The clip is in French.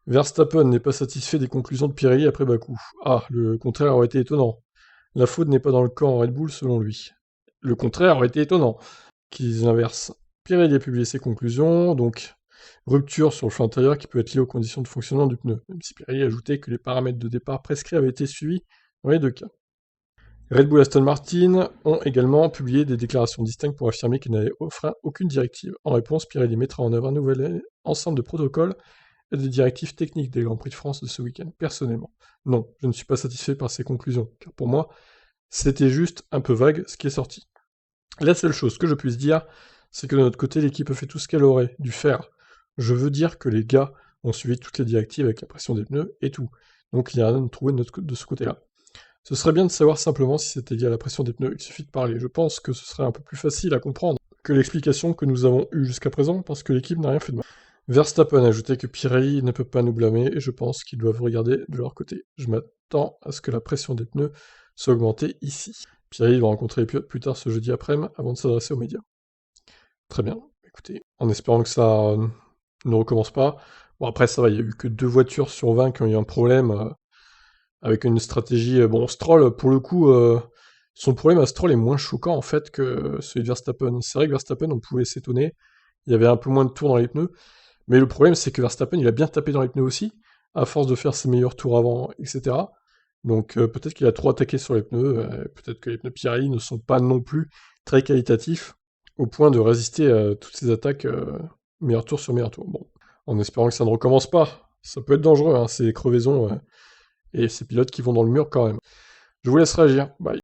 Verstappen n'est pas satisfait des conclusions de Pirelli après Bakou. Ah, le contraire aurait été étonnant. La faute n'est pas dans le camp Red Bull selon lui. Le contraire aurait été étonnant. Qu'ils inversent. Pirelli a publié ses conclusions, donc rupture sur le flanc intérieur qui peut être liée aux conditions de fonctionnement du pneu, même si Pirelli a ajouté que les paramètres de départ prescrits avaient été suivis dans les deux cas. Red Bull et Aston Martin ont également publié des déclarations distinctes pour affirmer qu'ils n'avaient au frein aucune directive. En réponse, Pirelli mettra en œuvre un nouvel ensemble de protocoles et de directives techniques des Grands Prix de France de ce week-end. Personnellement, non, je ne suis pas satisfait par ces conclusions, car pour moi, c'était juste un peu vague ce qui est sorti. La seule chose que je puisse dire, c'est que de notre côté, l'équipe a fait tout ce qu'elle aurait dû faire. Je veux dire que les gars ont suivi toutes les directives avec la pression des pneus et tout. Donc il n'y a rien à trouver de ce côté-là. Ce serait bien de savoir simplement si c'était lié à la pression des pneus, il suffit de parler. Je pense que ce serait un peu plus facile à comprendre que l'explication que nous avons eue jusqu'à présent, parce que l'équipe n'a rien fait de mal. Verstappen a ajouté que Pirelli ne peut pas nous blâmer, et je pense qu'ils doivent regarder de leur côté. Je m'attends à ce que la pression des pneus soit augmentée ici. Pirelli va rencontrer les pilotes plus tard ce jeudi après-midi, avant de s'adresser aux médias. Très bien, écoutez, en espérant que ça ne recommence pas. Bon après ça va, il n'y a eu que 2 voitures sur 20 qui ont eu un problème, avec une stratégie... bon, Stroll, pour le coup, son problème à Stroll est moins choquant en fait que celui de Verstappen. C'est vrai que Verstappen, on pouvait s'étonner, il y avait un peu moins de tours dans les pneus, mais le problème c'est que Verstappen, il a bien tapé dans les pneus aussi, à force de faire ses meilleurs tours avant, etc. Donc peut-être qu'il a trop attaqué sur les pneus, peut-être que les pneus Pirelli ne sont pas non plus très qualitatifs, au point de résister à toutes ces attaques meilleur tour sur meilleur tour. Bon, en espérant que ça ne recommence pas. Ça peut être dangereux, hein, ces crevaisons et ces pilotes qui vont dans le mur quand même. Je vous laisse réagir. Bye.